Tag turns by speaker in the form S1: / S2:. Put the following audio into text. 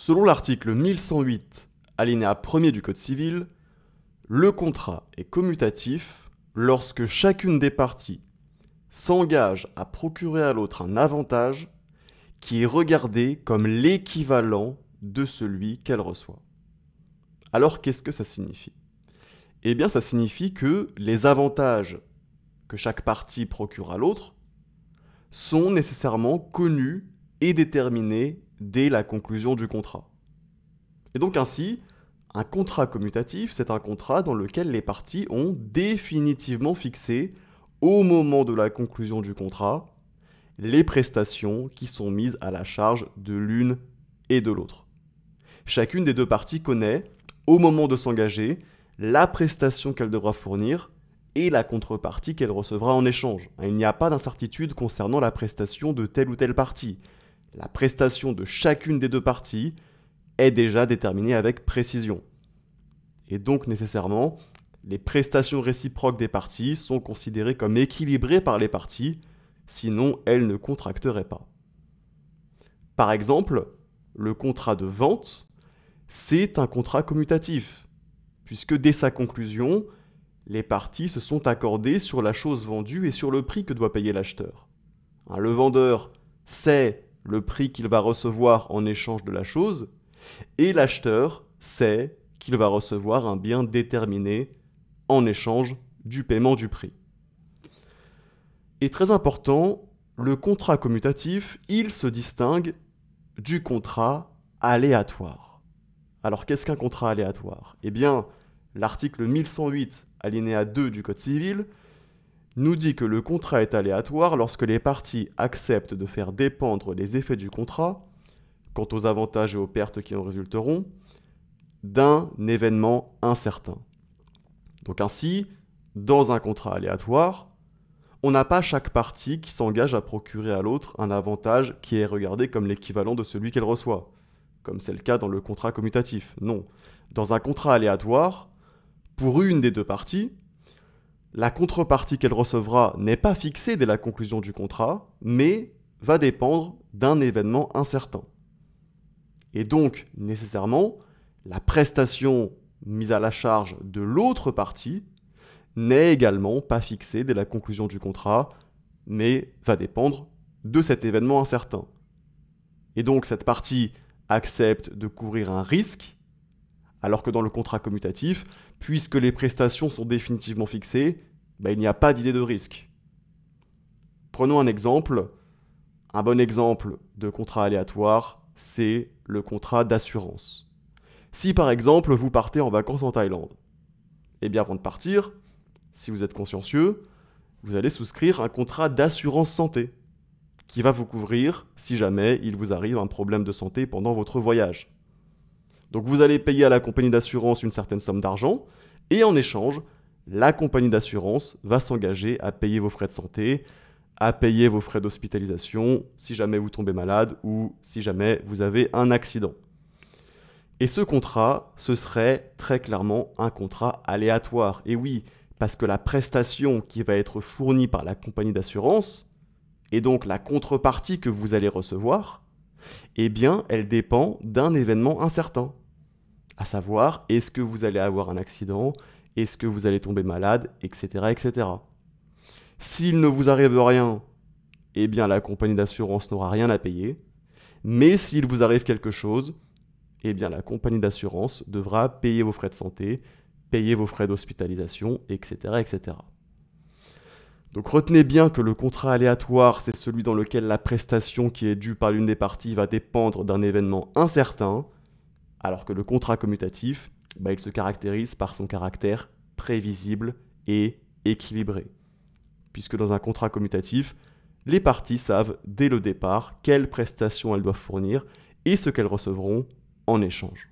S1: Selon l'article 1108, alinéa 1er du Code civil, le contrat est commutatif lorsque chacune des parties s'engage à procurer à l'autre un avantage qui est regardé comme l'équivalent de celui qu'elle reçoit. Alors qu'est-ce que ça signifie? Eh bien ça signifie que les avantages que chaque partie procure à l'autre sont nécessairement connus et déterminés dès la conclusion du contrat. Et donc ainsi, un contrat commutatif, c'est un contrat dans lequel les parties ont définitivement fixé, au moment de la conclusion du contrat, les prestations qui sont mises à la charge de l'une et de l'autre. Chacune des deux parties connaît, au moment de s'engager, la prestation qu'elle devra fournir et la contrepartie qu'elle recevra en échange. Il n'y a pas d'incertitude concernant la prestation de telle ou telle partie. La prestation de chacune des deux parties est déjà déterminée avec précision. Et donc nécessairement, les prestations réciproques des parties sont considérées comme équilibrées par les parties, sinon elles ne contracteraient pas. Par exemple, le contrat de vente, c'est un contrat commutatif, puisque dès sa conclusion, les parties se sont accordées sur la chose vendue et sur le prix que doit payer l'acheteur. Le vendeur sait le prix qu'il va recevoir en échange de la chose, et l'acheteur sait qu'il va recevoir un bien déterminé en échange du paiement du prix. Et très important, le contrat commutatif, il se distingue du contrat aléatoire. Alors qu'est-ce qu'un contrat aléatoire? Eh bien, l'article 1108, alinéa 2 du Code civil, nous dit que le contrat est aléatoire lorsque les parties acceptent de faire dépendre les effets du contrat, quant aux avantages et aux pertes qui en résulteront, d'un événement incertain. Donc ainsi, dans un contrat aléatoire, on n'a pas chaque partie qui s'engage à procurer à l'autre un avantage qui est regardé comme l'équivalent de celui qu'elle reçoit, comme c'est le cas dans le contrat commutatif. Non. Dans un contrat aléatoire, pour une des deux parties, la contrepartie qu'elle recevra n'est pas fixée dès la conclusion du contrat, mais va dépendre d'un événement incertain. Et donc, nécessairement, la prestation mise à la charge de l'autre partie n'est également pas fixée dès la conclusion du contrat, mais va dépendre de cet événement incertain. Et donc, cette partie accepte de couvrir un risque, alors que dans le contrat commutatif, puisque les prestations sont définitivement fixées, il n'y a pas d'idée de risque. Prenons un exemple. Un bon exemple de contrat aléatoire, c'est le contrat d'assurance. Si par exemple vous partez en vacances en Thaïlande, eh bien avant de partir, si vous êtes consciencieux, vous allez souscrire un contrat d'assurance santé qui va vous couvrir si jamais il vous arrive un problème de santé pendant votre voyage. Donc vous allez payer à la compagnie d'assurance une certaine somme d'argent et en échange, la compagnie d'assurance va s'engager à payer vos frais de santé, à payer vos frais d'hospitalisation si jamais vous tombez malade ou si jamais vous avez un accident. Et ce contrat, ce serait très clairement un contrat aléatoire. Et oui, parce que la prestation qui va être fournie par la compagnie d'assurance, et donc la contrepartie que vous allez recevoir, eh bien, elle dépend d'un événement incertain. À savoir, est-ce que vous allez avoir un accident, est-ce que vous allez tomber malade, etc., etc. S'il ne vous arrive rien, eh bien la compagnie d'assurance n'aura rien à payer. Mais s'il vous arrive quelque chose, eh bien la compagnie d'assurance devra payer vos frais de santé, payer vos frais d'hospitalisation, etc., etc. Donc retenez bien que le contrat aléatoire, c'est celui dans lequel la prestation qui est due par l'une des parties va dépendre d'un événement incertain, alors que le contrat commutatif, il se caractérise par son caractère prévisible et équilibré. Puisque dans un contrat commutatif, les parties savent dès le départ quelles prestations elles doivent fournir et ce qu'elles recevront en échange.